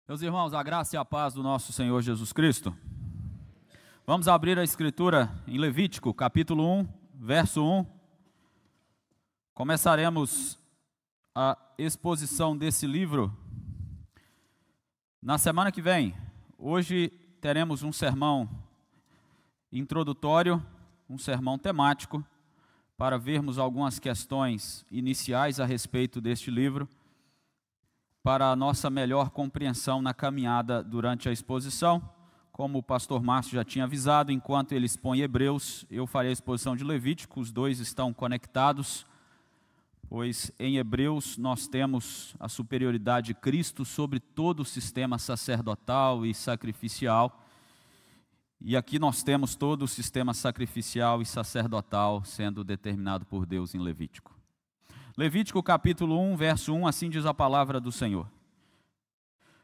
Meus irmãos, a graça e a paz do nosso Senhor Jesus Cristo. Vamos abrir a Escritura em Levítico, capítulo 1, verso 1. Começaremos a exposição desse livro na semana que vem. Hoje teremos um sermão introdutório, um sermão temático, para vermos algumas questões iniciais a respeito deste livro, para a nossa melhor compreensão na caminhada durante a exposição. Como o pastor Márcio já tinha avisado, enquanto ele expõe Hebreus, eu farei a exposição de Levítico. Os dois estão conectados, pois em Hebreus nós temos a superioridade de Cristo sobre todo o sistema sacerdotal e sacrificial, e aqui nós temos todo o sistema sacrificial e sacerdotal sendo determinado por Deus em Levítico. Levítico capítulo 1, verso 1, assim diz a palavra do Senhor.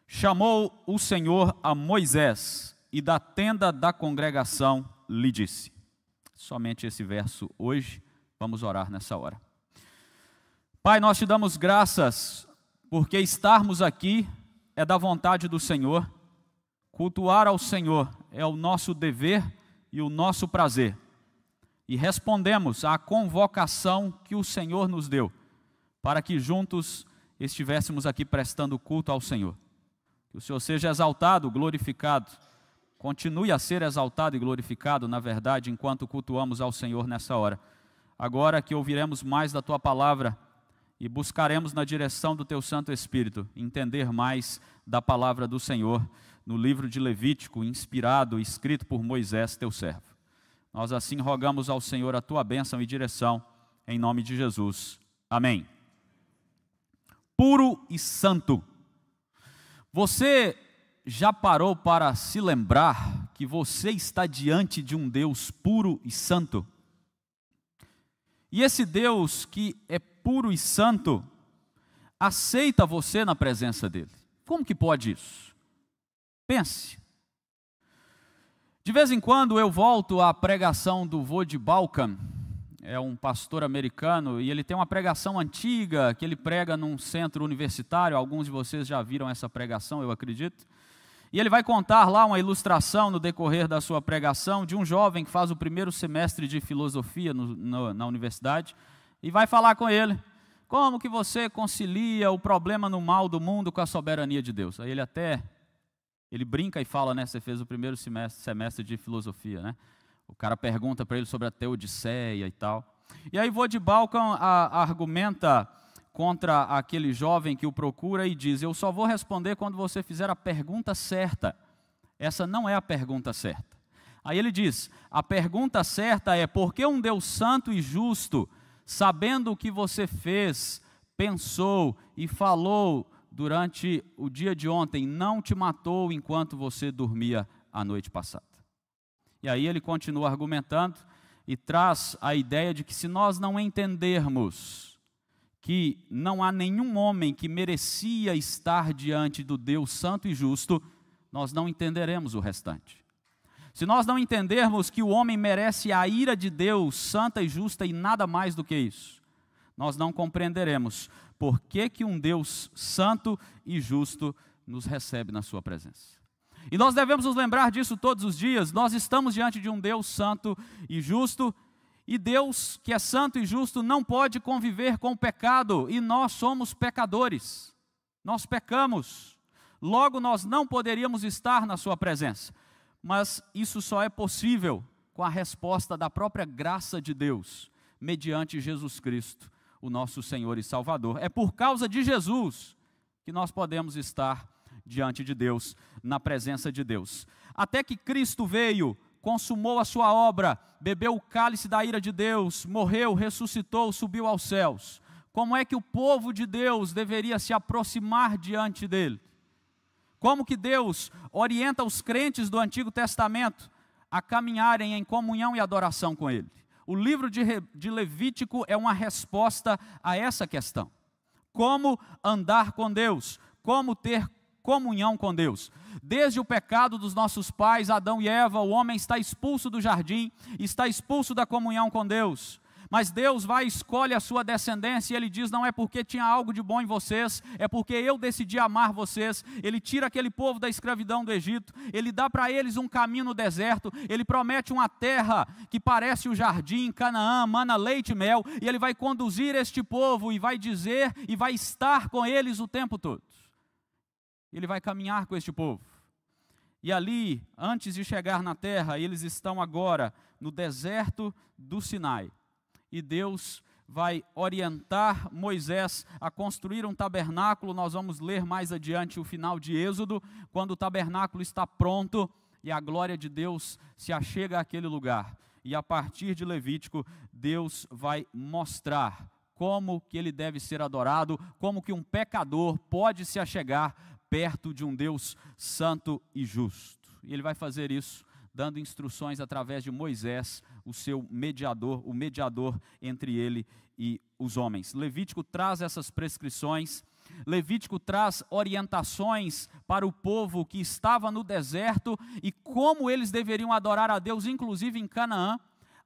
Chamou o Senhor a Moisés e da tenda da congregação lhe disse. Somente esse verso hoje, vamos orar nessa hora. Pai, nós te damos graças, porque estarmos aqui é da vontade do Senhor, cultuar ao Senhor é o nosso dever e o nosso prazer. E respondemos à convocação que o Senhor nos deu, para que juntos estivéssemos aqui prestando culto ao Senhor. Que o Senhor seja exaltado, glorificado, continue a ser exaltado e glorificado, na verdade, enquanto cultuamos ao Senhor nessa hora. Agora que ouviremos mais da Tua palavra e buscaremos na direção do Teu Santo Espírito, entender mais da palavra do Senhor, no livro de Levítico, inspirado, escrito por Moisés, Teu servo. Nós assim rogamos ao Senhor a Tua bênção e direção, em nome de Jesus. Amém. Puro e santo. Você já parou para se lembrar que você está diante de um Deus puro e santo? E esse Deus que é puro e santo, aceita você na presença dele. Como que pode isso? Pense. De vez em quando eu volto à pregação do Voddie Baucham, é um pastor americano, e ele tem uma pregação antiga, que ele prega num centro universitário. Alguns de vocês já viram essa pregação, eu acredito. E ele vai contar lá uma ilustração no decorrer da sua pregação, de um jovem que faz o primeiro semestre de filosofia na universidade, e vai falar com ele, como que você concilia o problema no mal do mundo com a soberania de Deus? Aí ele brinca e fala, né, você fez o primeiro semestre de filosofia, né? O cara pergunta para ele sobre a Teodiceia e tal. E aí Voddie Baucham argumenta contra aquele jovem que o procura e diz, eu só vou responder quando você fizer a pergunta certa. Essa não é a pergunta certa. Aí ele diz, a pergunta certa é, por que um Deus santo e justo, sabendo o que você fez, pensou e falou durante o dia de ontem, não te matou enquanto você dormia a noite passada? E aí ele continua argumentando e traz a ideia de que se nós não entendermos que não há nenhum homem que merecia estar diante do Deus santo e justo, nós não entenderemos o restante. Se nós não entendermos que o homem merece a ira de Deus santa e justa e nada mais do que isso, nós não compreenderemos por que um Deus santo e justo nos recebe na sua presença. E nós devemos nos lembrar disso todos os dias. Nós estamos diante de um Deus santo e justo, e Deus que é santo e justo não pode conviver com o pecado, e nós somos pecadores, nós pecamos, logo nós não poderíamos estar na sua presença, mas isso só é possível com a resposta da própria graça de Deus, mediante Jesus Cristo, o nosso Senhor e Salvador. É por causa de Jesus que nós podemos estar diante de Deus, na presença de Deus. Até que Cristo veio, consumou a sua obra, bebeu o cálice da ira de Deus, morreu, ressuscitou, subiu aos céus. Como é que o povo de Deus deveria se aproximar diante dele? Como que Deus orienta os crentes do Antigo Testamento a caminharem em comunhão e adoração com ele? O livro de Levítico é uma resposta a essa questão. Como andar com Deus? Como ter comunhão com Deus. Desde o pecado dos nossos pais, Adão e Eva, o homem está expulso do jardim, está expulso da comunhão com Deus. Mas Deus vai e escolhe a sua descendência e Ele diz, não é porque tinha algo de bom em vocês, é porque eu decidi amar vocês. Ele tira aquele povo da escravidão do Egito, Ele dá para eles um caminho no deserto, Ele promete uma terra que parece o jardim, Canaã, mana, leite e mel, e Ele vai conduzir este povo e vai dizer e vai estar com eles o tempo todo. Ele vai caminhar com este povo. E ali, antes de chegar na terra, eles estão agora no deserto do Sinai. E Deus vai orientar Moisés a construir um tabernáculo. Nós vamos ler mais adiante o final de Êxodo, quando o tabernáculo está pronto e a glória de Deus se achega àquele lugar. E a partir de Levítico, Deus vai mostrar como que ele deve ser adorado, como que um pecador pode se achegar perto de um Deus santo e justo. E ele vai fazer isso dando instruções através de Moisés, o seu mediador, o mediador entre ele e os homens. Levítico traz essas prescrições, Levítico traz orientações para o povo que estava no deserto e como eles deveriam adorar a Deus, inclusive em Canaã.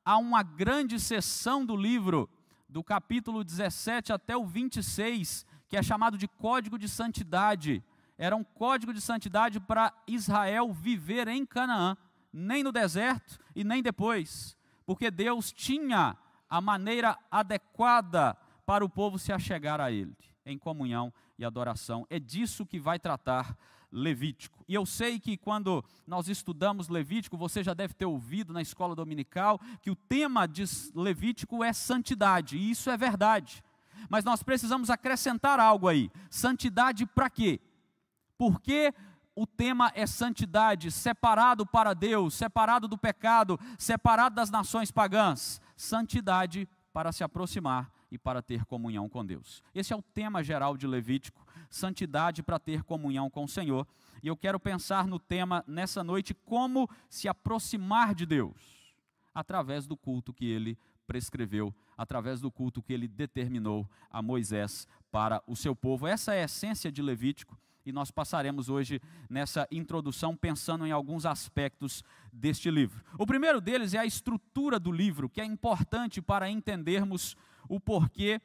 Há uma grande seção do livro, do capítulo 17 até o 26, que é chamado de Código de Santidade. Era um código de santidade para Israel viver em Canaã, nem no deserto e nem depois, porque Deus tinha a maneira adequada para o povo se achegar a Ele, em comunhão e adoração. É disso que vai tratar Levítico. E eu sei que quando nós estudamos Levítico, você já deve ter ouvido na escola dominical, que o tema de Levítico é santidade, e isso é verdade. Mas nós precisamos acrescentar algo aí. Santidade para quê? Porque o tema é santidade, separado para Deus, separado do pecado, separado das nações pagãs. Santidade para se aproximar e para ter comunhão com Deus. Esse é o tema geral de Levítico, santidade para ter comunhão com o Senhor. E eu quero pensar no tema nessa noite, como se aproximar de Deus, através do culto que Ele prescreveu, através do culto que Ele determinou a Moisés para o seu povo. Essa é a essência de Levítico. E nós passaremos hoje nessa introdução pensando em alguns aspectos deste livro. O primeiro deles é a estrutura do livro, que é importante para entendermos o porquê.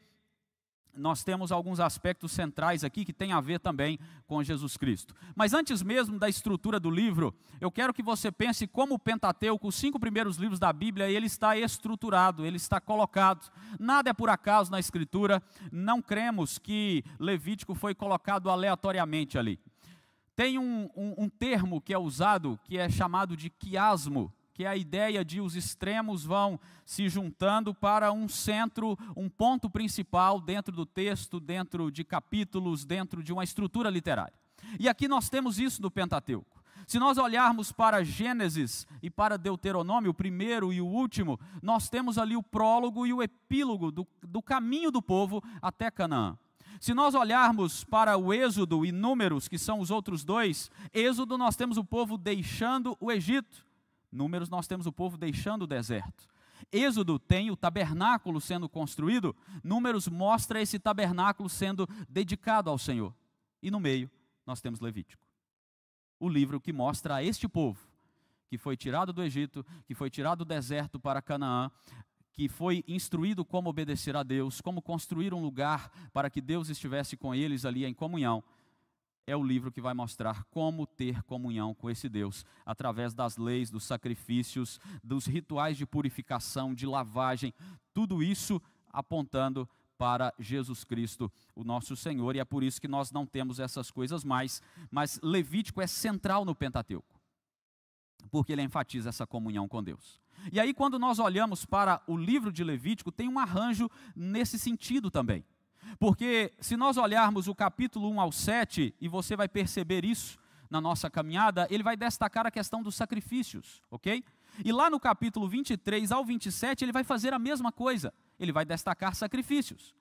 Nós temos alguns aspectos centrais aqui que tem a ver também com Jesus Cristo. Mas antes mesmo da estrutura do livro, eu quero que você pense como o Pentateuco, os 5 primeiros livros da Bíblia, ele está estruturado, ele está colocado. Nada é por acaso na Escritura, não cremos que Levítico foi colocado aleatoriamente ali. Tem um termo que é usado, que é chamado de quiasmo, que é a ideia de os extremos vão se juntando para um centro, um ponto principal dentro do texto, dentro de capítulos, dentro de uma estrutura literária. E aqui nós temos isso no Pentateuco. Se nós olharmos para Gênesis e para Deuteronômio, o primeiro e o último, nós temos ali o prólogo e o epílogo do caminho do povo até Canaã. Se nós olharmos para o Êxodo e Números, que são os outros dois, Êxodo nós temos o povo deixando o Egito. Números nós temos o povo deixando o deserto. Êxodo tem o tabernáculo sendo construído. Números mostra esse tabernáculo sendo dedicado ao Senhor. E no meio nós temos Levítico. O livro que mostra a este povo, que foi tirado do Egito, que foi tirado do deserto para Canaã, que foi instruído como obedecer a Deus, como construir um lugar para que Deus estivesse com eles ali em comunhão. É o livro que vai mostrar como ter comunhão com esse Deus, através das leis, dos sacrifícios, dos rituais de purificação, de lavagem, tudo isso apontando para Jesus Cristo, o nosso Senhor, e é por isso que nós não temos essas coisas mais, mas Levítico é central no Pentateuco, porque ele enfatiza essa comunhão com Deus. E aí quando nós olhamos para o livro de Levítico, tem um arranjo nesse sentido também. Porque se nós olharmos o capítulo 1 ao 7, e você vai perceber isso na nossa caminhada, ele vai destacar a questão dos sacrifícios, ok? E lá no capítulo 23 ao 27, ele vai fazer a mesma coisa, ele vai destacar sacrifícios.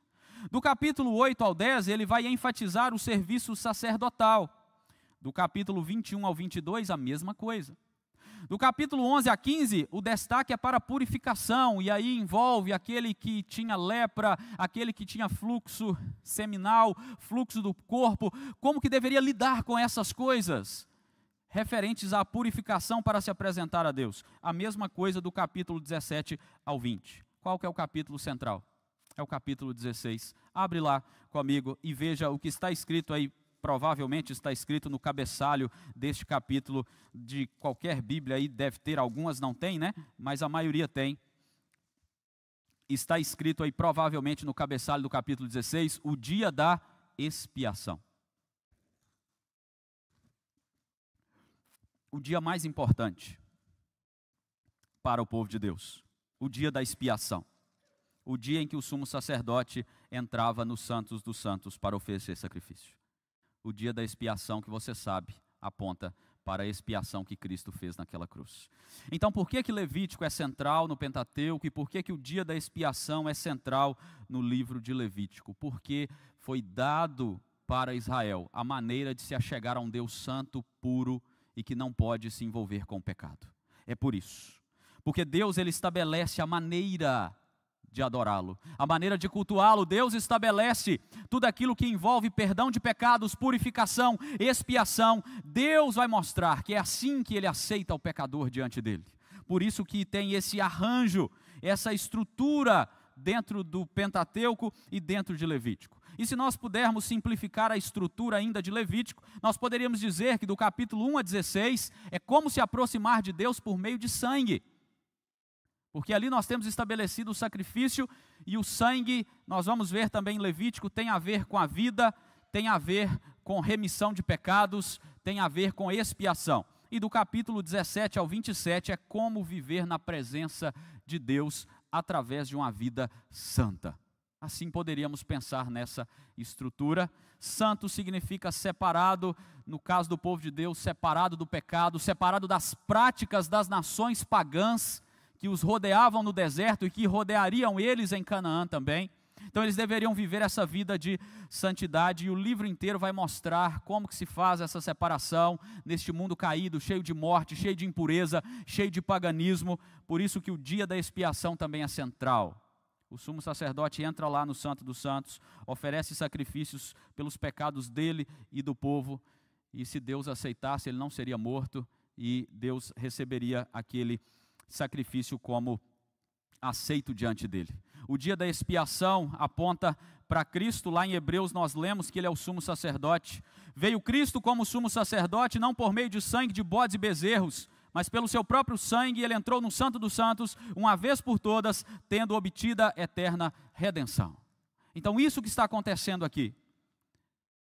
Do capítulo 8 ao 10, ele vai enfatizar o serviço sacerdotal. Do capítulo 21 ao 22, a mesma coisa. Do capítulo 11 a 15, o destaque é para a purificação, e aí envolve aquele que tinha lepra, aquele que tinha fluxo seminal, fluxo do corpo, como que deveria lidar com essas coisas, referentes à purificação para se apresentar a Deus. A mesma coisa do capítulo 17 ao 20. qual que é o capítulo central? É o capítulo 16. Abre lá comigo e veja o que está escrito aí. Provavelmente está escrito no cabeçalho deste capítulo de qualquer Bíblia aí, deve ter, algumas não tem, né? Mas a maioria tem. Está escrito aí provavelmente no cabeçalho do capítulo 16, o dia da expiação. O dia mais importante para o povo de Deus, o dia da expiação. O dia em que o sumo sacerdote entrava nos santos dos santos para oferecer sacrifício. O dia da expiação, que você sabe, aponta para a expiação que Cristo fez naquela cruz. Então, por que Levítico é central no Pentateuco e por que o dia da expiação é central no livro de Levítico? Porque foi dado para Israel a maneira de se achegar a um Deus santo, puro e que não pode se envolver com o pecado. É por isso. Porque Deus, ele estabelece a maneira de adorá-lo, a maneira de cultuá-lo. Deus estabelece tudo aquilo que envolve perdão de pecados, purificação, expiação. Deus vai mostrar que é assim que ele aceita o pecador diante dele. Por isso que tem esse arranjo, essa estrutura dentro do Pentateuco e dentro de Levítico. E se nós pudermos simplificar a estrutura ainda de Levítico, nós poderíamos dizer que do capítulo 1 a 16 é como se aproximar de Deus por meio de sangue. Porque ali nós temos estabelecido o sacrifício e o sangue, nós vamos ver também em Levítico, tem a ver com a vida, tem a ver com remissão de pecados, tem a ver com expiação. E do capítulo 17 ao 27 é como viver na presença de Deus através de uma vida santa. Assim poderíamos pensar nessa estrutura. Santo significa separado, no caso do povo de Deus, separado do pecado, separado das práticas das nações pagãs, que os rodeavam no deserto e que rodeariam eles em Canaã também. Então eles deveriam viver essa vida de santidade e o livro inteiro vai mostrar como que se faz essa separação neste mundo caído, cheio de morte, cheio de impureza, cheio de paganismo. Por isso que o dia da expiação também é central. O sumo sacerdote entra lá no Santo dos Santos, oferece sacrifícios pelos pecados dele e do povo, e se Deus aceitasse, ele não seria morto e Deus receberia aquele sacrifício como aceito diante dele. O dia da expiação aponta para Cristo. Lá em Hebreus nós lemos que ele é o sumo sacerdote. Veio Cristo como sumo sacerdote, não por meio de sangue de bodes e bezerros, mas pelo seu próprio sangue ele entrou no Santo dos Santos, uma vez por todas, tendo obtida eterna redenção. Então isso que está acontecendo aqui,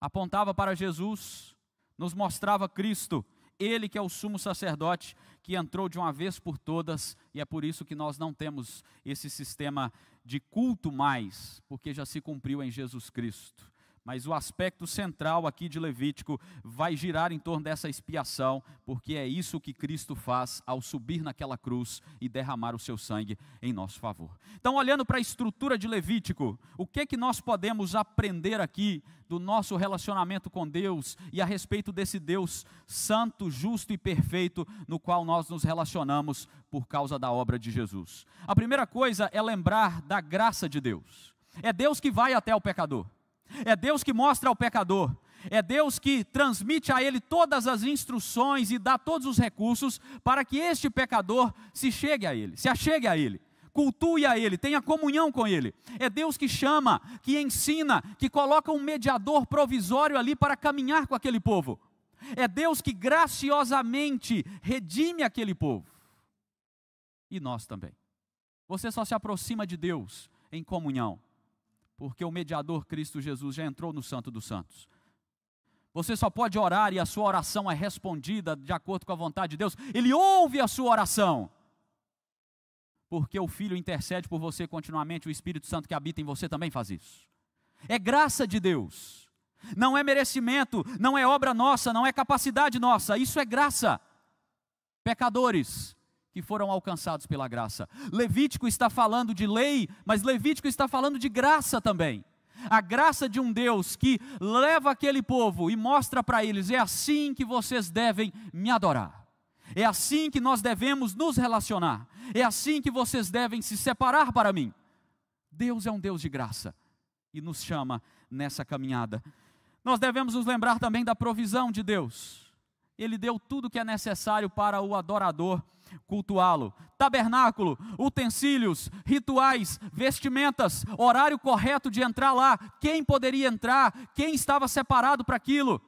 apontava para Jesus, nos mostrava Cristo, ele que é o sumo sacerdote, que entrou de uma vez por todas, e é por isso que nós não temos esse sistema de culto mais, porque já se cumpriu em Jesus Cristo. Mas o aspecto central aqui de Levítico vai girar em torno dessa expiação, porque é isso que Cristo faz ao subir naquela cruz e derramar o seu sangue em nosso favor. Então, olhando para a estrutura de Levítico, o que nós podemos aprender aqui do nosso relacionamento com Deus e a respeito desse Deus santo, justo e perfeito no qual nós nos relacionamos por causa da obra de Jesus? A primeira coisa é lembrar da graça de Deus. É Deus que vai até o pecador. É Deus que mostra ao pecador, é Deus que transmite a ele todas as instruções e dá todos os recursos para que este pecador se chegue a ele, se achegue a ele, cultue a ele, tenha comunhão com ele. É Deus que chama, que ensina, que coloca um mediador provisório ali para caminhar com aquele povo. É Deus que graciosamente redime aquele povo. E nós também. Você só se aproxima de Deus em comunhão, porque o mediador Cristo Jesus já entrou no Santo dos Santos. Você só pode orar e a sua oração é respondida de acordo com a vontade de Deus. Ele ouve a sua oração, porque o Filho intercede por você continuamente, o Espírito Santo que habita em você também faz isso. É graça de Deus, não é merecimento, não é obra nossa, não é capacidade nossa, isso é graça. Pecadores que foram alcançados pela graça. Levítico está falando de lei, mas Levítico está falando de graça também. A graça de um Deus que leva aquele povo e mostra para eles, é assim que vocês devem me adorar. É assim que nós devemos nos relacionar. É assim que vocês devem se separar para mim. Deus é um Deus de graça e nos chama nessa caminhada. Nós devemos nos lembrar também da provisão de Deus. Ele deu tudo o que é necessário para o adorador. cultuá-lo. Tabernáculo, utensílios, rituais, vestimentas, horário correto de entrar lá, quem poderia entrar, quem estava separado para aquilo,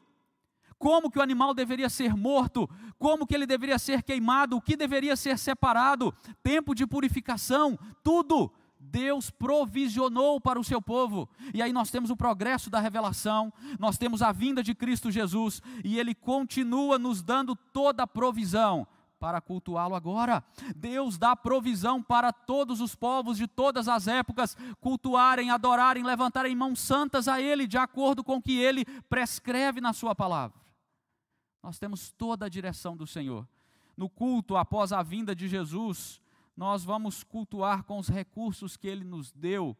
como que o animal deveria ser morto, como que ele deveria ser queimado, o que deveria ser separado, tempo de purificação, tudo Deus provisionou para o seu povo. E aí nós temos o progresso da revelação, nós temos a vinda de Cristo Jesus, e Ele continua nos dando toda a provisão para cultuá-lo agora. Deus dá provisão para todos os povos de todas as épocas cultuarem, adorarem, levantarem mãos santas a Ele, de acordo com o que Ele prescreve na sua palavra. Nós temos toda a direção do Senhor. No culto, após a vinda de Jesus, nós vamos cultuar com os recursos que Ele nos deu.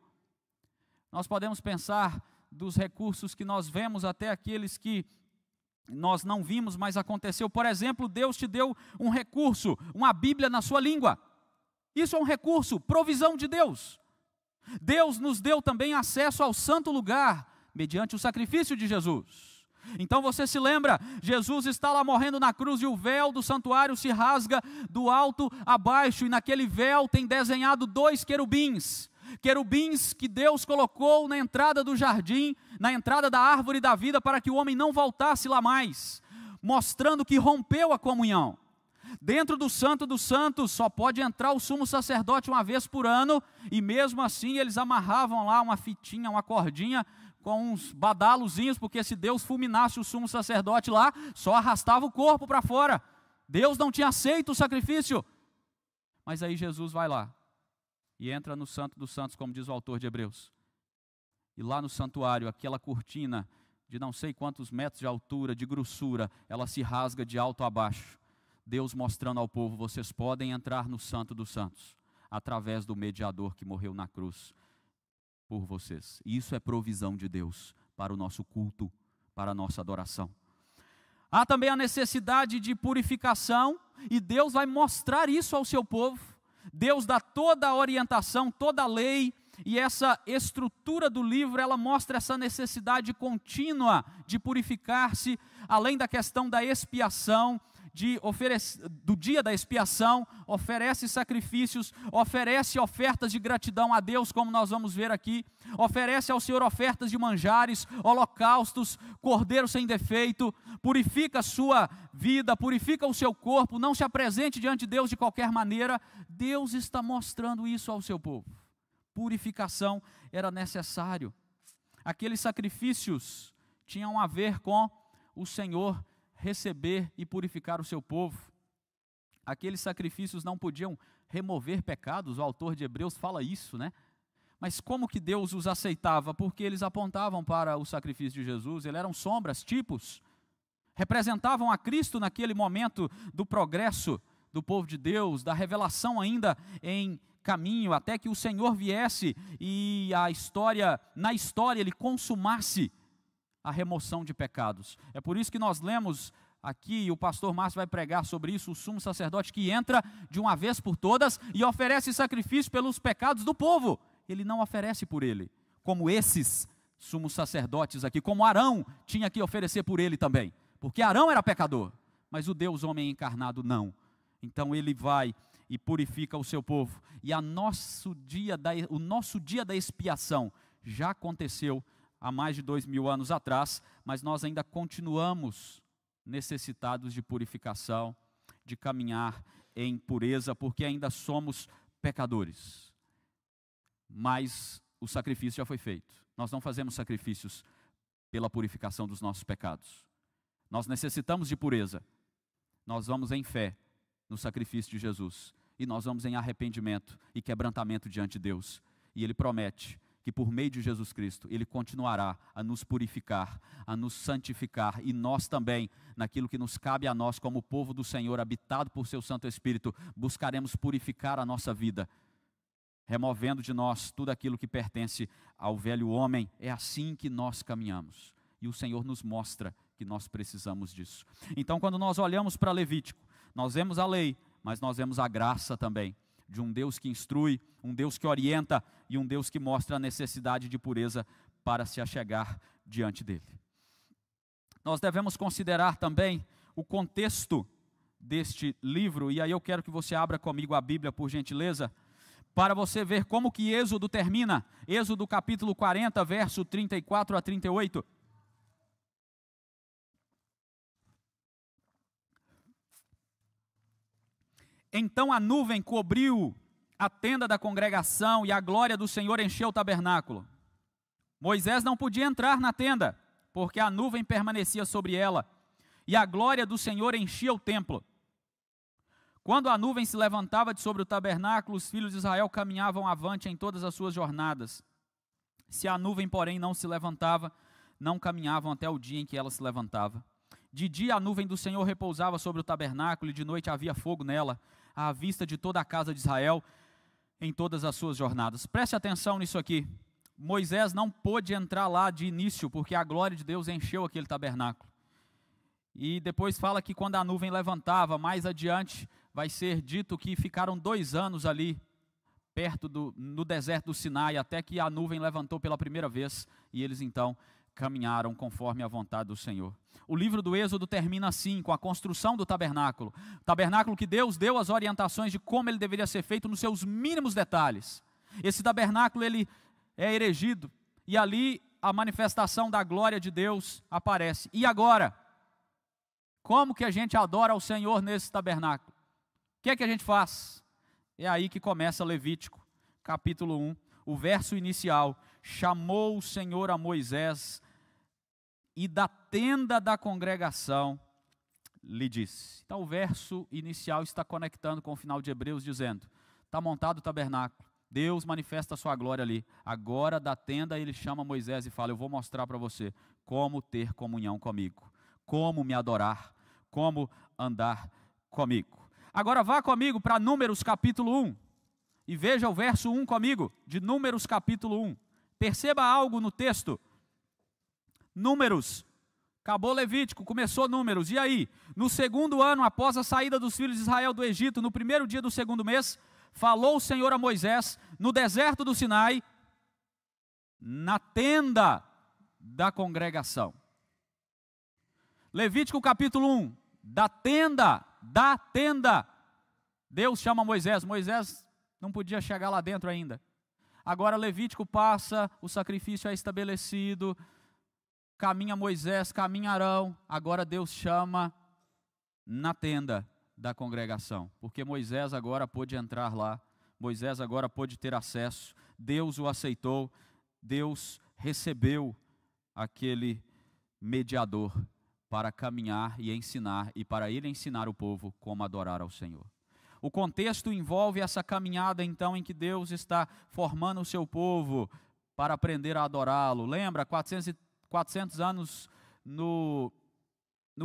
Nós podemos pensar dos recursos que nós vemos até aqueles que nós não vimos, mas aconteceu. Por exemplo, Deus te deu um recurso, uma Bíblia na sua língua. Isso é um recurso, provisão de Deus. Deus nos deu também acesso ao santo lugar, mediante o sacrifício de Jesus. Então você se lembra, Jesus está lá morrendo na cruz e o véu do santuário se rasga do alto a baixo, e naquele véu tem desenhado 2 querubins, querubins que Deus colocou na entrada do jardim, na entrada da árvore da vida, para que o homem não voltasse lá mais, mostrando que rompeu a comunhão. Dentro do Santo dos Santos só pode entrar o sumo sacerdote uma vez por ano, e mesmo assim eles amarravam lá uma fitinha, uma cordinha, com uns badalozinhos, porque se Deus fulminasse o sumo sacerdote lá, só arrastava o corpo para fora. Deus não tinha aceito o sacrifício. Mas aí Jesus vai lá e entra no Santo dos Santos, como diz o autor de Hebreus. E lá no santuário, aquela cortina de não sei quantos metros de altura, de grossura, ela se rasga de alto a baixo. Deus mostrando ao povo: vocês podem entrar no Santo dos Santos, através do mediador que morreu na cruz por vocês. Isso é provisão de Deus para o nosso culto, para a nossa adoração. Há também a necessidade de purificação, e Deus vai mostrar isso ao seu povo. Deus dá toda a orientação, toda a lei, e essa estrutura do livro, ela mostra essa necessidade contínua de purificar-se, além da questão da expiação, do dia da expiação, oferece sacrifícios, oferece ofertas de gratidão a Deus, como nós vamos ver aqui, oferece ao Senhor ofertas de manjares, holocaustos, cordeiro sem defeito, purifica a sua vida, purifica o seu corpo, não se apresente diante de Deus de qualquer maneira. Deus está mostrando isso ao seu povo. Purificação era necessário. Aqueles sacrifícios tinham a ver com o Senhor receber e purificar o seu povo. Aqueles sacrifícios não podiam remover pecados, o autor de Hebreus fala isso, né? Mas como que Deus os aceitava? Porque eles apontavam para o sacrifício de Jesus, eles eram sombras, tipos, representavam a Cristo naquele momento do progresso do povo de Deus, da revelação ainda em caminho, até que o Senhor viesse e na história ele consumasse a remoção de pecados. É por isso que nós lemos aqui, e o pastor Márcio vai pregar sobre isso, o sumo sacerdote que entra de uma vez por todas e oferece sacrifício pelos pecados do povo. Ele não oferece por ele, como esses sumos sacerdotes aqui, como Arão tinha que oferecer por ele também, porque Arão era pecador, mas o Deus homem encarnado não. Então ele vai e purifica o seu povo, e o nosso dia da expiação já aconteceu há mais de 2000 anos atrás, mas nós ainda continuamos necessitados de purificação, de caminhar em pureza, porque ainda somos pecadores. Mas o sacrifício já foi feito. Nós não fazemos sacrifícios pela purificação dos nossos pecados. Nós necessitamos de pureza. Nós vamos em fé no sacrifício de Jesus, e nós vamos em arrependimento e quebrantamento diante de Deus. E Ele promete que por meio de Jesus Cristo, Ele continuará a nos purificar, a nos santificar, e nós também, naquilo que nos cabe a nós como povo do Senhor, habitado por seu Santo Espírito, buscaremos purificar a nossa vida, removendo de nós tudo aquilo que pertence ao velho homem. É assim que nós caminhamos, e o Senhor nos mostra que nós precisamos disso. Então, quando nós olhamos para Levítico, nós vemos a lei, mas nós vemos a graça também, de um Deus que instrui, um Deus que orienta e um Deus que mostra a necessidade de pureza para se achegar diante dele. Nós devemos considerar também o contexto deste livro, e aí eu quero que você abra comigo a Bíblia, por gentileza, para você ver como que Êxodo termina. Êxodo capítulo 40, verso 34 a 38. Então a nuvem cobriu a tenda da congregação e a glória do Senhor encheu o tabernáculo. Moisés não podia entrar na tenda, porque a nuvem permanecia sobre ela, e a glória do Senhor enchia o templo. Quando a nuvem se levantava de sobre o tabernáculo, os filhos de Israel caminhavam avante em todas as suas jornadas. Se a nuvem, porém, não se levantava, não caminhavam até o dia em que ela se levantava. De dia a nuvem do Senhor repousava sobre o tabernáculo, e de noite havia fogo nela, à vista de toda a casa de Israel, em todas as suas jornadas. Preste atenção nisso aqui. Moisés não pôde entrar lá de início, porque a glória de Deus encheu aquele tabernáculo. E depois fala que quando a nuvem levantava, mais adiante, vai ser dito que ficaram 2 anos ali, no deserto do Sinai, até que a nuvem levantou pela primeira vez, e eles então caminharam conforme a vontade do Senhor. O livro do Êxodo termina assim, com a construção do tabernáculo. O tabernáculo que Deus deu as orientações de como ele deveria ser feito nos seus mínimos detalhes. Esse tabernáculo, ele é erigido, e ali a manifestação da glória de Deus aparece. E agora, como que a gente adora ao Senhor nesse tabernáculo? O que é que a gente faz? É aí que começa Levítico, capítulo 1, o verso inicial. Chamou o Senhor a Moisés e da tenda da congregação lhe disse. Então o verso inicial está conectando com o final de Hebreus, dizendo, está montado o tabernáculo, Deus manifesta a sua glória ali. Agora da tenda ele chama Moisés e fala, eu vou mostrar para você como ter comunhão comigo, como me adorar, como andar comigo. Agora vá comigo para Números capítulo 1 e veja o verso 1 comigo, de Números capítulo 1. Perceba algo no texto. Números, acabou Levítico, começou Números. E aí? No 2º ano, após a saída dos filhos de Israel do Egito, no 1º dia do 2º mês, falou o Senhor a Moisés no deserto do Sinai, na tenda da congregação. Levítico capítulo 1, da tenda. Deus chama Moisés. Moisés não podia chegar lá dentro ainda. Agora Levítico passa, o sacrifício é estabelecido, caminha Moisés, caminha Arão. Agora Deus chama na tenda da congregação, porque Moisés agora pôde entrar lá, Moisés agora pôde ter acesso, Deus o aceitou, Deus recebeu aquele mediador para caminhar e ensinar, e para ele ensinar o povo como adorar ao Senhor. O contexto envolve essa caminhada então em que Deus está formando o seu povo para aprender a adorá-lo. Lembra, 400 anos no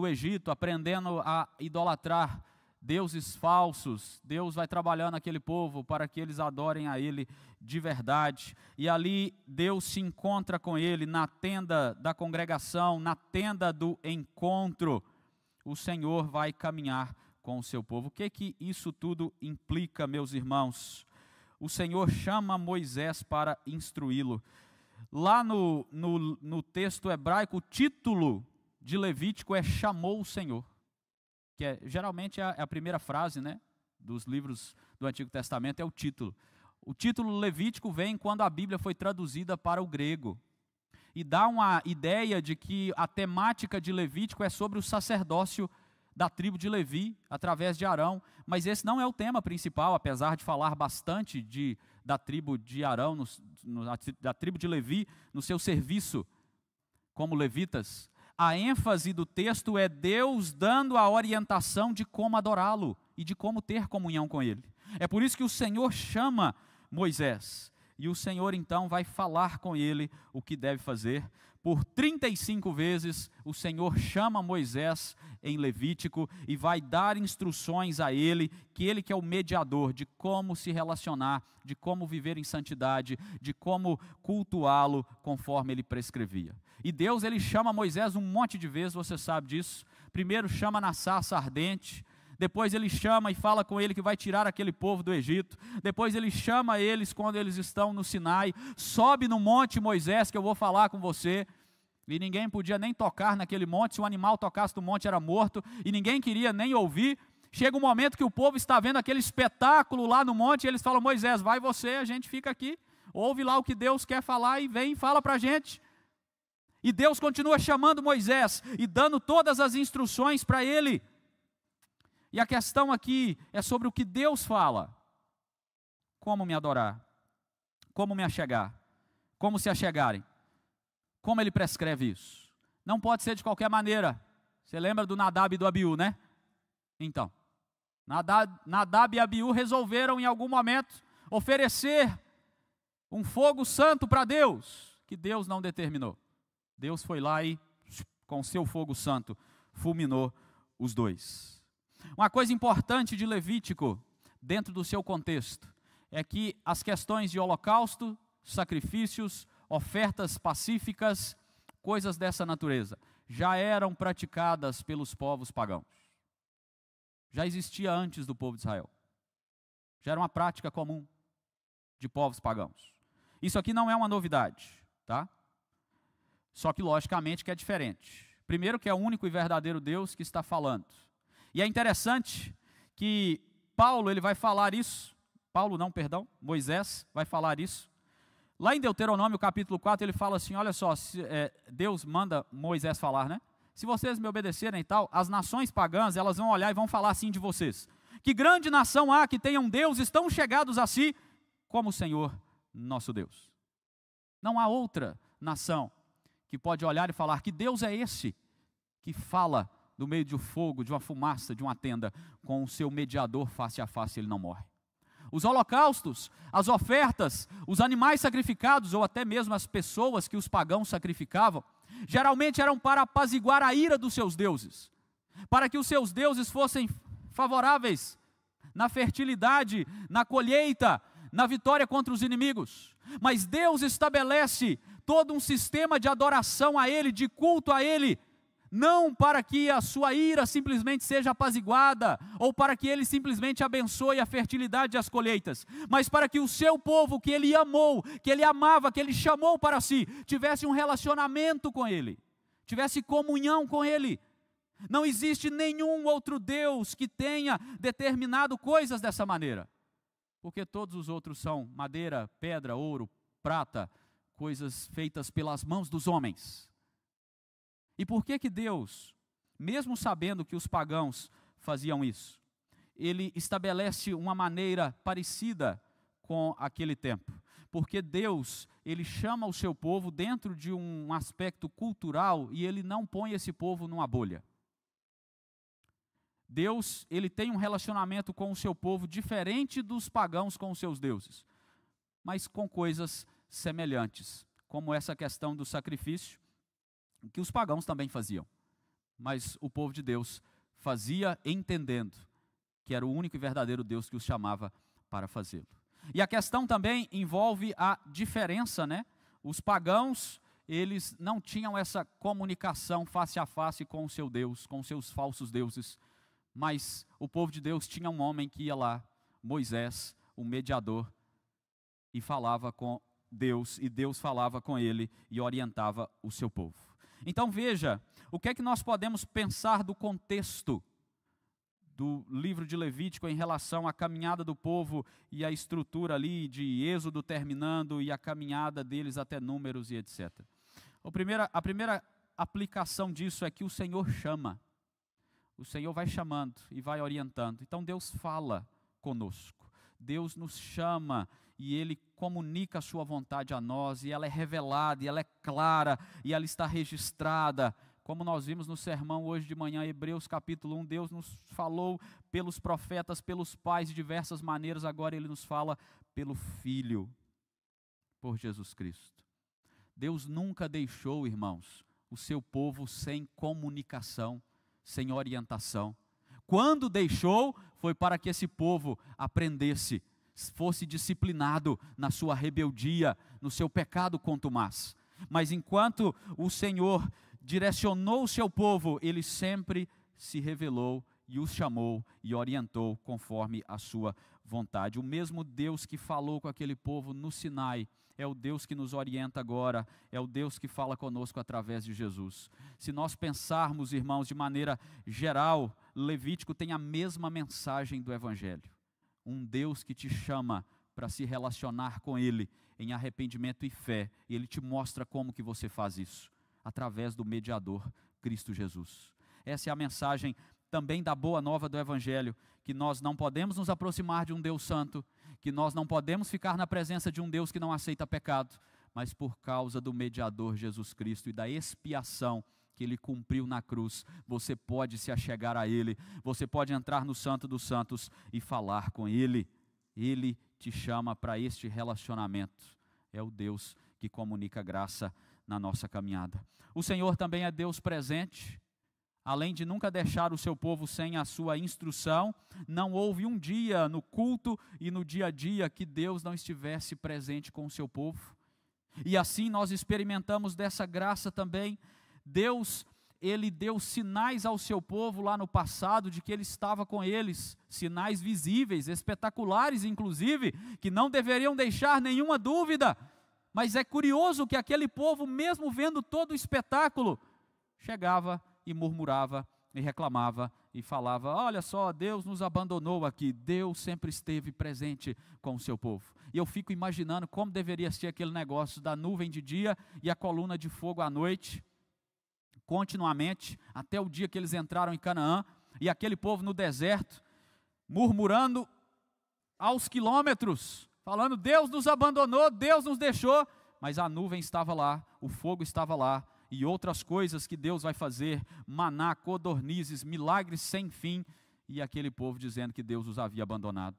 Egito, aprendendo a idolatrar deuses falsos. Deus vai trabalhando aquele povo para que eles adorem a Ele de verdade. E ali Deus se encontra com ele na tenda da congregação, na tenda do encontro. O Senhor vai caminhar com o seu povo. O que isso tudo implica, meus irmãos? O Senhor chama Moisés para instruí-lo. Lá no texto hebraico, o título de Levítico é chamou o Senhor, que geralmente é a primeira frase, né, dos livros do Antigo Testamento, é o título. O título Levítico vem quando a Bíblia foi traduzida para o grego, e dá uma ideia de que a temática de Levítico é sobre o sacerdócio da tribo de Levi, através de Arão, mas esse não é o tema principal, apesar de falar bastante da tribo de Arão, da tribo de Levi, no seu serviço como levitas. A ênfase do texto é Deus dando a orientação de como adorá-lo e de como ter comunhão com Ele. É por isso que o Senhor chama Moisés, e o Senhor então vai falar com ele o que deve fazer. Por 35 vezes o Senhor chama Moisés em Levítico e vai dar instruções a ele que é o mediador de como se relacionar, de como viver em santidade, de como cultuá-lo conforme ele prescrevia. E Deus, ele chama Moisés um monte de vezes, você sabe disso. Primeiro chama na sarça ardente, depois ele chama e fala com ele que vai tirar aquele povo do Egito, depois ele chama eles quando eles estão no Sinai, sobe no monte Moisés que eu vou falar com você, e ninguém podia nem tocar naquele monte, se o animal tocasse no monte era morto, e ninguém queria nem ouvir. Chega um momento que o povo está vendo aquele espetáculo lá no monte, e eles falam: Moisés, vai você, a gente fica aqui, ouve lá o que Deus quer falar e vem e fala para a gente. E Deus continua chamando Moisés e dando todas as instruções para ele. E a questão aqui é sobre o que Deus fala. Como me adorar? Como me achegar? Como se achegarem? Como ele prescreve isso? Não pode ser de qualquer maneira. Você lembra do Nadab e do Abiú, né? Então, Nadab e Abiú resolveram em algum momento oferecer um fogo santo para Deus, que Deus não determinou. Deus foi lá e, com seu fogo santo, fulminou os dois. Uma coisa importante de Levítico, dentro do seu contexto, é que as questões de holocausto, sacrifícios, ofertas pacíficas, coisas dessa natureza, já eram praticadas pelos povos pagãos. Já existia antes do povo de Israel. Já era uma prática comum de povos pagãos. Isso aqui não é uma novidade, tá? Só que logicamente que é diferente. Primeiro que é o único e verdadeiro Deus que está falando. E é interessante que Paulo, ele vai falar isso, Moisés vai falar isso. Lá em Deuteronômio capítulo 4, ele fala assim, olha só, Deus manda Moisés falar, né? Se vocês me obedecerem e tal, as nações pagãs, elas vão olhar e vão falar assim de vocês: que grande nação há que tenham deuses tão chegados a si como o Senhor nosso Deus. Não há outra nação que pode olhar e falar: que Deus é esse que fala do meio de um fogo, de uma fumaça, de uma tenda, com o seu mediador face a face, ele não morre. Os holocaustos, as ofertas, os animais sacrificados, ou até mesmo as pessoas que os pagãos sacrificavam, geralmente eram para apaziguar a ira dos seus deuses, para que os seus deuses fossem favoráveis na fertilidade, na colheita, na vitória contra os inimigos. Mas Deus estabelece todo um sistema de adoração a Ele, de culto a Ele, não para que a sua ira simplesmente seja apaziguada, ou para que Ele simplesmente abençoe a fertilidade e as colheitas, mas para que o seu povo, que Ele amou, que Ele amava, que Ele chamou para si, tivesse um relacionamento com Ele, tivesse comunhão com Ele. Não existe nenhum outro Deus que tenha determinado coisas dessa maneira, porque todos os outros são madeira, pedra, ouro, prata, coisas feitas pelas mãos dos homens. E por que Deus, mesmo sabendo que os pagãos faziam isso, Ele estabelece uma maneira parecida com aquele tempo? Porque Deus, Ele chama o seu povo dentro de um aspecto cultural e Ele não põe esse povo numa bolha. Deus, Ele tem um relacionamento com o seu povo diferente dos pagãos com os seus deuses, mas com coisas semelhantes, como essa questão do sacrifício, que os pagãos também faziam, mas o povo de Deus fazia entendendo que era o único e verdadeiro Deus que os chamava para fazê-lo. E a questão também envolve a diferença, né? Os pagãos, eles não tinham essa comunicação face a face com o seu Deus, com os seus falsos deuses, mas o povo de Deus tinha um homem que ia lá, Moisés, o mediador, e falava com Deus, e Deus falava com ele e orientava o seu povo. Então veja, o que é que nós podemos pensar do contexto do livro de Levítico em relação à caminhada do povo e a estrutura ali de Êxodo terminando e a caminhada deles até Números e etc. A primeira aplicação disso é que o Senhor chama. O Senhor vai chamando e vai orientando. Então Deus fala conosco. Deus nos chama e Ele comunica a sua vontade a nós, e ela é revelada, e ela é clara, e ela está registrada, como nós vimos no sermão hoje de manhã, Hebreus capítulo 1, Deus nos falou pelos profetas, pelos pais de diversas maneiras, agora Ele nos fala pelo Filho, por Jesus Cristo. Deus nunca deixou, irmãos, o seu povo sem comunicação, sem orientação. Quando deixou, foi para que esse povo aprendesse, fosse disciplinado na sua rebeldia, no seu pecado contumaz. Mas enquanto o Senhor direcionou o seu povo, Ele sempre se revelou e os chamou e orientou conforme a sua vontade. O mesmo Deus que falou com aquele povo no Sinai, é o Deus que nos orienta agora, é o Deus que fala conosco através de Jesus. Se nós pensarmos, irmãos, de maneira geral, Levítico tem a mesma mensagem do Evangelho. Um Deus que te chama para se relacionar com Ele em arrependimento e fé. E Ele te mostra como que você faz isso, através do mediador, Cristo Jesus. Essa é a mensagem também da boa nova do Evangelho, que nós não podemos nos aproximar de um Deus santo, que nós não podemos ficar na presença de um Deus que não aceita pecado, mas por causa do mediador Jesus Cristo e da expiação que Ele cumpriu na cruz, você pode se achegar a Ele, você pode entrar no Santo dos Santos e falar com Ele. Ele te chama para este relacionamento. É o Deus que comunica graça na nossa caminhada. O Senhor também é Deus presente. Além de nunca deixar o seu povo sem a sua instrução, não houve um dia no culto e no dia a dia que Deus não estivesse presente com o seu povo. E assim nós experimentamos dessa graça também. Deus, Ele deu sinais ao seu povo lá no passado de que Ele estava com eles, sinais visíveis, espetaculares inclusive, que não deveriam deixar nenhuma dúvida. Mas é curioso que aquele povo, mesmo vendo todo o espetáculo, chegava e murmurava e reclamava e falava: olha só, Deus nos abandonou aqui. Deus sempre esteve presente com o seu povo. E eu fico imaginando como deveria ser aquele negócio da nuvem de dia e a coluna de fogo à noite, continuamente, até o dia que eles entraram em Canaã, e aquele povo no deserto, murmurando aos quilômetros, falando: Deus nos abandonou, Deus nos deixou, mas a nuvem estava lá, o fogo estava lá, e outras coisas que Deus vai fazer, maná, codornizes, milagres sem fim, e aquele povo dizendo que Deus os havia abandonado.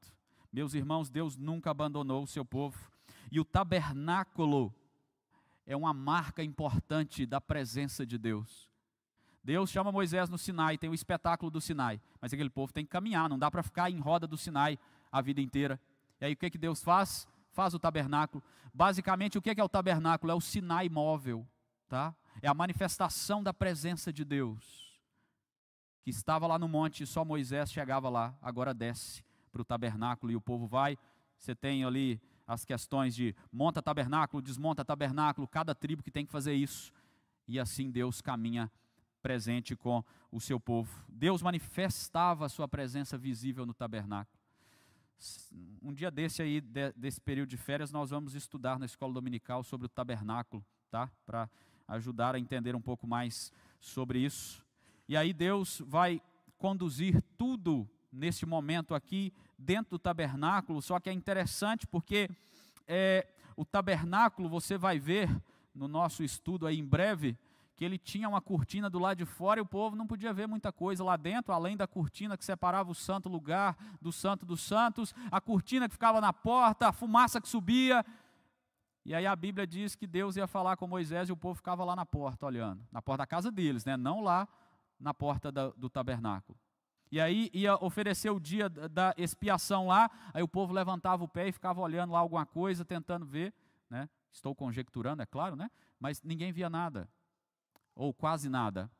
Meus irmãos, Deus nunca abandonou o seu povo, e o tabernáculo é uma marca importante da presença de Deus. Deus chama Moisés no Sinai, tem o espetáculo do Sinai, mas aquele povo tem que caminhar, não dá para ficar em roda do Sinai a vida inteira. E aí o que Deus faz? Faz o tabernáculo. Basicamente, o que é o tabernáculo? É o Sinai móvel, tá? É a manifestação da presença de Deus, que estava lá no monte e só Moisés chegava lá, agora desce para o tabernáculo e o povo vai. Você tem ali as questões de monta tabernáculo, desmonta tabernáculo, cada tribo que tem que fazer isso. E assim Deus caminha presente com o seu povo. Deus manifestava a sua presença visível no tabernáculo. Um dia desse aí, desse período de férias, nós vamos estudar na escola dominical sobre o tabernáculo, tá? Para ajudar a entender um pouco mais sobre isso. E aí Deus vai conduzir tudo nesse momento aqui dentro do tabernáculo. Só que é interessante porque o tabernáculo, você vai ver no nosso estudo aí em breve, que ele tinha uma cortina do lado de fora e o povo não podia ver muita coisa lá dentro, além da cortina que separava o santo lugar do santo dos santos, a cortina que ficava na porta, a fumaça que subia. E aí a Bíblia diz que Deus ia falar com Moisés e o povo ficava lá na porta olhando, na porta da casa deles, né? Não lá na porta do tabernáculo. E aí ia oferecer o dia da expiação lá, aí o povo levantava o pé e ficava olhando lá alguma coisa, tentando ver, né? Estou conjecturando, é claro, né? Mas ninguém via nada, ou quase nada.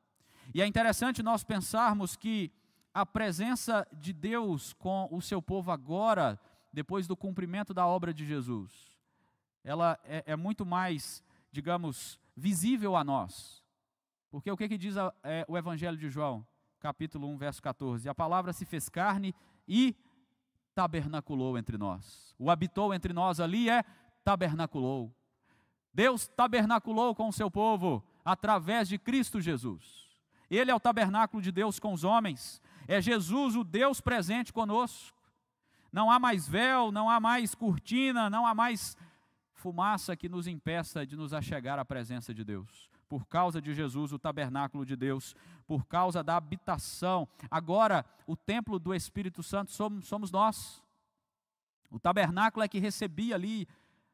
E é interessante nós pensarmos que a presença de Deus com o seu povo agora, depois do cumprimento da obra de Jesus, ela é muito mais, digamos, visível a nós. Porque o que diz o Evangelho de João, capítulo 1, verso 14? A palavra se fez carne e tabernaculou entre nós. O habitou entre nós ali tabernaculou. Deus tabernaculou com o seu povo através de Cristo Jesus. Ele é o tabernáculo de Deus com os homens. É Jesus, o Deus presente conosco. Não há mais véu, não há mais cortina, não há mais fumaça que nos impeça de nos achegar à presença de Deus. Por causa de Jesus, o tabernáculo de Deus, por causa da habitação. Agora, o templo do Espírito Santo somos nós. O tabernáculo é que recebia ali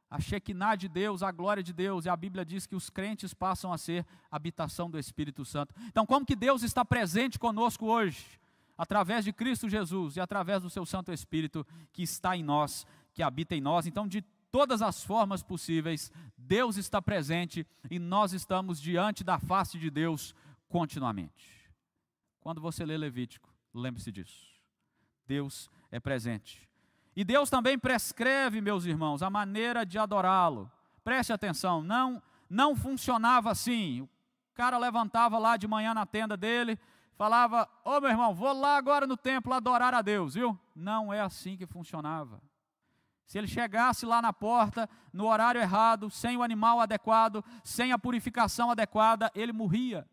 a Shekinah de Deus, a glória de Deus, e a Bíblia diz que os crentes passam a ser habitação do Espírito Santo. Então, como que Deus está presente conosco hoje? Através de Cristo Jesus e através do seu Santo Espírito que está em nós, que habita em nós. Então, de todas as formas possíveis, Deus está presente e nós estamos diante da face de Deus continuamente. Quando você lê Levítico, lembre-se disso. Deus é presente. E Deus também prescreve, meus irmãos, a maneira de adorá-lo. Preste atenção, não funcionava assim. O cara levantava lá de manhã na tenda dele, falava: ô meu irmão, vou lá agora no templo adorar a Deus, viu? Não é assim que funcionava. Se ele chegasse lá na porta, no horário errado, sem o animal adequado, sem a purificação adequada, ele morria.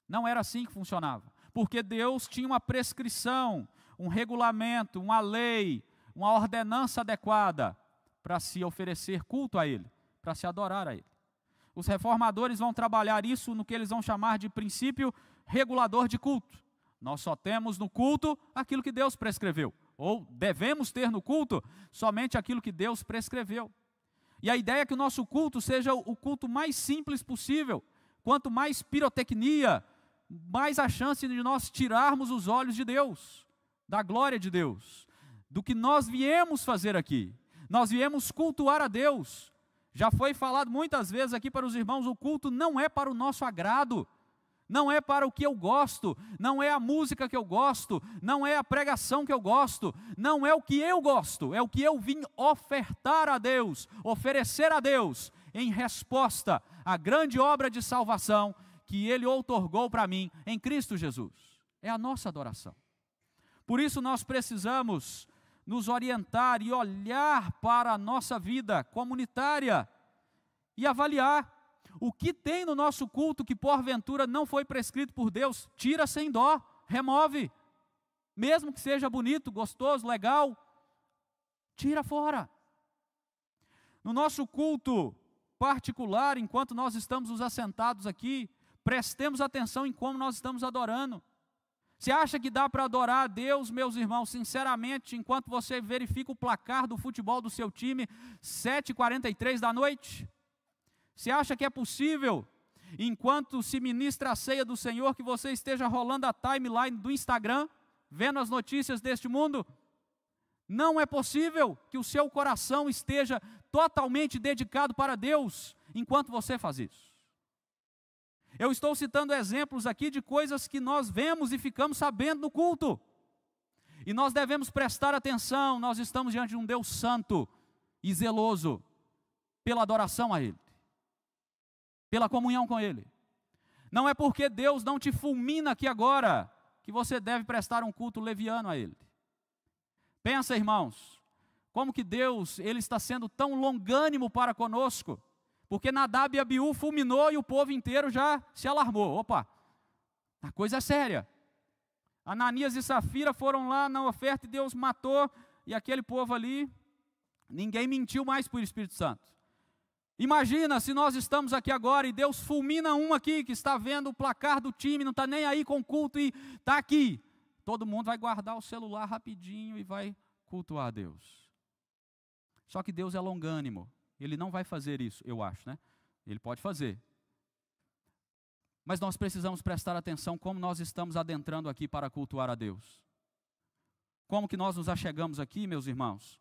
Não era assim que funcionava, porque Deus tinha uma prescrição, um regulamento, uma lei, uma ordenança adequada para se oferecer culto a Ele, para se adorar a Ele. Os reformadores vão trabalhar isso no que eles vão chamar de princípio regulador de culto. Nós só temos no culto aquilo que Deus prescreveu, ou devemos ter no culto somente aquilo que Deus prescreveu. E a ideia é que o nosso culto seja o culto mais simples possível. Quanto mais pirotecnia, mais a chance de nós tirarmos os olhos de Deus, da glória de Deus, do que nós viemos fazer aqui. Nós viemos cultuar a Deus. Já foi falado muitas vezes aqui para os irmãos, o culto não é para o nosso agrado, não é para o que eu gosto, não é a música que eu gosto, não é a pregação que eu gosto, não é o que eu gosto, é o que eu vim ofertar a Deus, oferecer a Deus, em resposta à grande obra de salvação que Ele outorgou para mim em Cristo Jesus. É a nossa adoração. Por isso nós precisamos nos orientar e olhar para a nossa vida comunitária e avaliar o que tem no nosso culto que porventura não foi prescrito por Deus. Tira sem dó, remove, mesmo que seja bonito, gostoso, legal, tira fora. No nosso culto particular, enquanto nós estamos nos assentados aqui, prestemos atenção em como nós estamos adorando. Você acha que dá para adorar a Deus, meus irmãos, sinceramente, enquanto você verifica o placar do futebol do seu time, 7h43 da noite? Você acha que é possível, enquanto se ministra a ceia do Senhor, que você esteja rolando a timeline do Instagram, vendo as notícias deste mundo? Não é possível que o seu coração esteja totalmente dedicado para Deus, enquanto você faz isso. Eu estou citando exemplos aqui de coisas que nós vemos e ficamos sabendo no culto. E nós devemos prestar atenção, nós estamos diante de um Deus santo e zeloso pela adoração a Ele, pela comunhão com Ele. Não é porque Deus não te fulmina aqui agora, que você deve prestar um culto leviano a Ele. Pensa, irmãos, como que Deus, Ele está sendo tão longânimo para conosco, porque Nadab e Abiú fulminou e o povo inteiro já se alarmou. Opa, a coisa é séria. Ananias e Safira foram lá na oferta e Deus matou, e aquele povo ali, ninguém mentiu mais para o Espírito Santo. Imagina se nós estamos aqui agora e Deus fulmina um aqui que está vendo o placar do time, não está nem aí com o culto e está aqui. Todo mundo vai guardar o celular rapidinho e vai cultuar a Deus. Só que Deus é longânimo. Ele não vai fazer isso, eu acho, né? Ele pode fazer. Mas nós precisamos prestar atenção como nós estamos adentrando aqui para cultuar a Deus. Como que nós nos achegamos aqui, meus irmãos?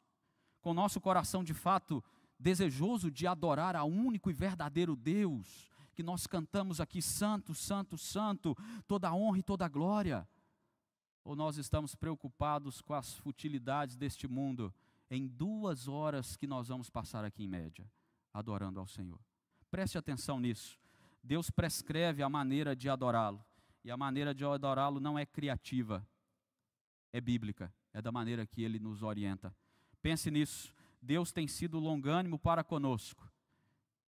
Com o nosso coração de fato desejoso de adorar ao único e verdadeiro Deus, que nós cantamos aqui, santo, santo, santo, toda a honra e toda a glória. Ou nós estamos preocupados com as futilidades deste mundo, em 2 horas que nós vamos passar aqui em média, adorando ao Senhor? Preste atenção nisso. Deus prescreve a maneira de adorá-lo, e a maneira de adorá-lo não é criativa, é bíblica, é da maneira que Ele nos orienta. Pense nisso. Deus tem sido longânimo para conosco,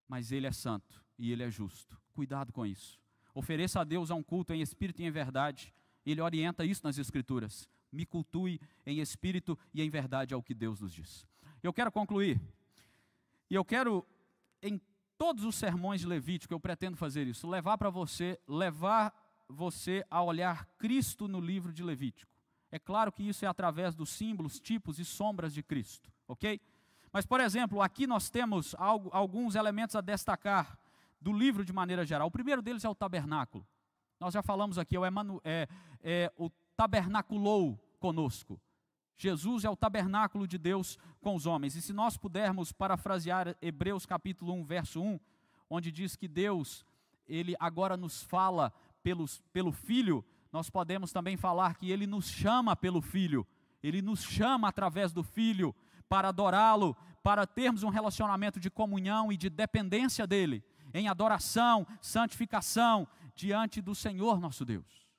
mas Ele é santo e Ele é justo. Cuidado com isso. Ofereça a Deus um culto em espírito e em verdade. Ele orienta isso nas Escrituras. Me cultue em espírito e em verdade, é o que Deus nos diz. Eu quero concluir, e eu quero, em todos os sermões de Levítico, eu pretendo fazer isso, levar você a olhar Cristo no livro de Levítico. É claro que isso é através dos símbolos, tipos e sombras de Cristo, ok? Mas, por exemplo, aqui nós temos alguns elementos a destacar do livro de maneira geral. O primeiro deles é o tabernáculo. Nós já falamos aqui, o tabernaculou conosco. Jesus é o tabernáculo de Deus com os homens. E se nós pudermos parafrasear Hebreus capítulo 1, verso 1, onde diz que Deus, Ele agora nos fala pelo Filho, nós podemos também falar que Ele nos chama pelo Filho. Ele nos chama através do Filho para adorá-lo, para termos um relacionamento de comunhão e de dependência dEle, em adoração, santificação, diante do Senhor nosso Deus.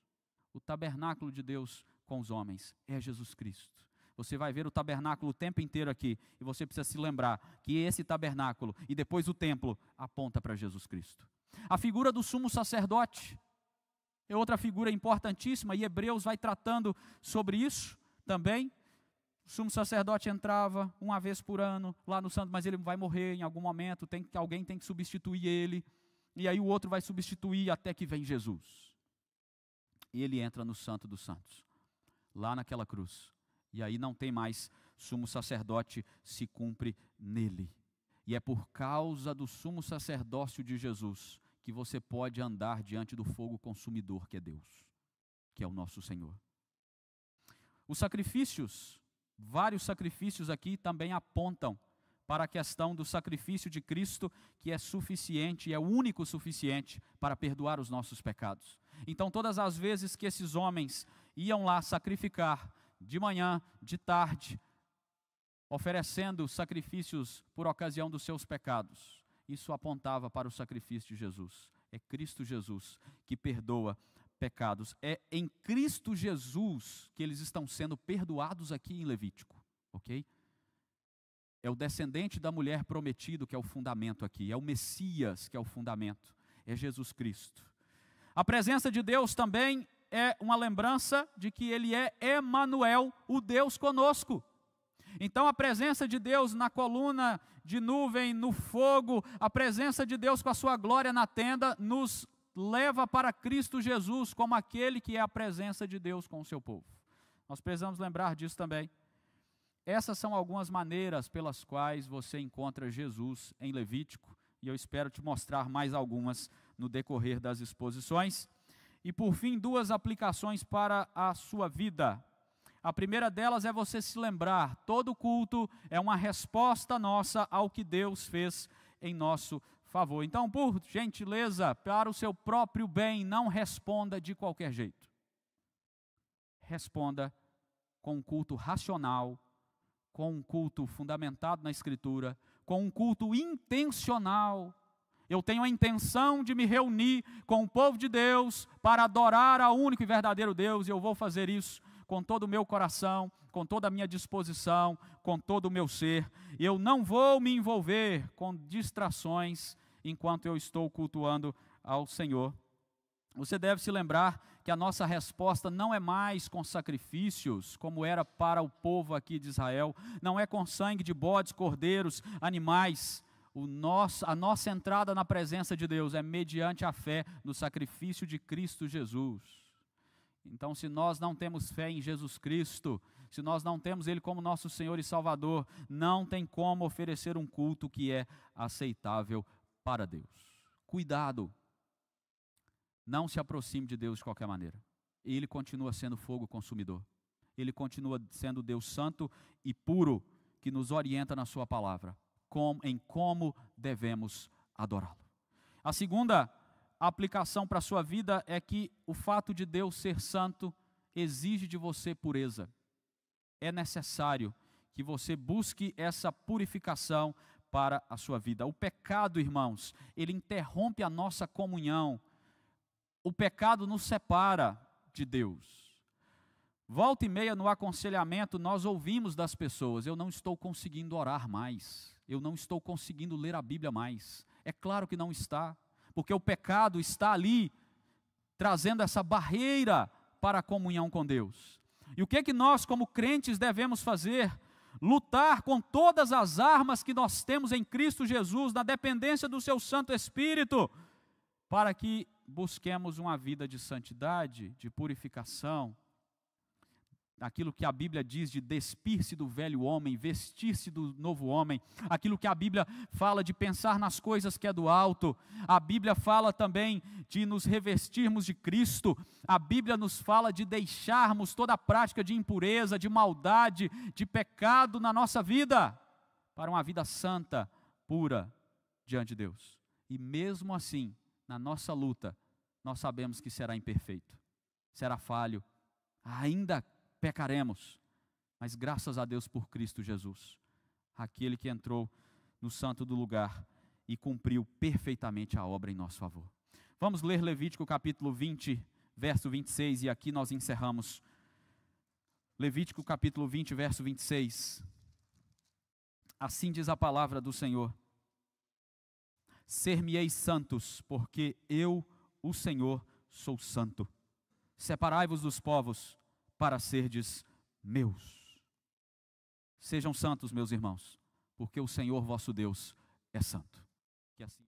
o tabernáculo de Deus com os homens é Jesus Cristo. Você vai ver o tabernáculo o tempo inteiro aqui, e você precisa se lembrar que esse tabernáculo e depois o templo aponta para Jesus Cristo. A figura do sumo sacerdote é outra figura importantíssima, e Hebreus vai tratando sobre isso também. O sumo sacerdote entrava uma vez por ano lá no santo, mas ele vai morrer em algum momento, alguém tem que substituir ele, e aí o outro vai substituir até que vem Jesus. E ele entra no santo dos santos, lá naquela cruz. E aí não tem mais sumo sacerdote, se cumpre nele. E é por causa do sumo sacerdócio de Jesus que você pode andar diante do fogo consumidor que é Deus, que é o nosso Senhor. Os sacrifícios, vários sacrifícios aqui também apontam para a questão do sacrifício de Cristo, que é suficiente, é o único suficiente para perdoar os nossos pecados. Então, todas as vezes que esses homens iam lá sacrificar, de manhã, de tarde, oferecendo sacrifícios por ocasião dos seus pecados, isso apontava para o sacrifício de Jesus. É Cristo Jesus que perdoa pecados. É em Cristo Jesus que eles estão sendo perdoados aqui em Levítico, ok? É o descendente da mulher prometido que é o fundamento aqui, é o Messias que é o fundamento, é Jesus Cristo. A presença de Deus também é uma lembrança de que Ele é Emanuel, o Deus conosco. Então a presença de Deus na coluna de nuvem, no fogo, a presença de Deus com a sua glória na tenda, nos leva para Cristo Jesus como aquele que é a presença de Deus com o seu povo. Nós precisamos lembrar disso também. Essas são algumas maneiras pelas quais você encontra Jesus em Levítico, e eu espero te mostrar mais algumas no decorrer das exposições. E por fim, duas aplicações para a sua vida. A primeira delas é você se lembrar, todo culto é uma resposta nossa ao que Deus fez em nosso favor. Então, por gentileza, para o seu próprio bem, não responda de qualquer jeito. Responda com um culto racional, com um culto fundamentado na Escritura, com um culto intencional. Eu tenho a intenção de me reunir com o povo de Deus para adorar ao único e verdadeiro Deus, e eu vou fazer isso com todo o meu coração, com toda a minha disposição, com todo o meu ser. Eu não vou me envolver com distrações enquanto eu estou cultuando ao Senhor. Você deve se lembrar que a nossa resposta não é mais com sacrifícios, como era para o povo aqui de Israel, não é com sangue de bodes, cordeiros, animais. A nossa entrada na presença de Deus é mediante a fé no sacrifício de Cristo Jesus. Então, se nós não temos fé em Jesus Cristo, se nós não temos Ele como nosso Senhor e Salvador, não tem como oferecer um culto que é aceitável para Deus. Cuidado, não se aproxime de Deus de qualquer maneira. Ele continua sendo fogo consumidor. Ele continua sendo Deus santo e puro, que nos orienta na sua palavra, em como devemos adorá-lo. A segunda aplicação para a sua vida é que o fato de Deus ser santo exige de você pureza. É necessário que você busque essa purificação para a sua vida. O pecado, irmãos, ele interrompe a nossa comunhão. O pecado nos separa de Deus. Volta e meia no aconselhamento nós ouvimos das pessoas: eu não estou conseguindo orar mais, eu não estou conseguindo ler a Bíblia mais. É claro que não está, porque o pecado está ali, trazendo essa barreira para a comunhão com Deus. E o que é que nós como crentes devemos fazer? Lutar com todas as armas que nós temos em Cristo Jesus, na dependência do seu Santo Espírito, para que busquemos uma vida de santidade, de purificação, aquilo que a Bíblia diz de despir-se do velho homem, vestir-se do novo homem, aquilo que a Bíblia fala de pensar nas coisas que é do alto, a Bíblia fala também de nos revestirmos de Cristo, a Bíblia nos fala de deixarmos toda a prática de impureza, de maldade, de pecado na nossa vida, para uma vida santa, pura, diante de Deus. E mesmo assim, na nossa luta, nós sabemos que será imperfeito, será falho, ainda pecaremos, mas graças a Deus por Cristo Jesus, aquele que entrou no santo do lugar e cumpriu perfeitamente a obra em nosso favor. Vamos ler Levítico capítulo 20, verso 26, e aqui nós encerramos. Levítico capítulo 20, verso 26. Assim diz a palavra do Senhor: ser-me-eis santos, porque eu, o Senhor, sou santo. Separai-vos dos povos, para serdes meus. Sejam santos, meus irmãos, porque o Senhor vosso Deus é santo. Que assim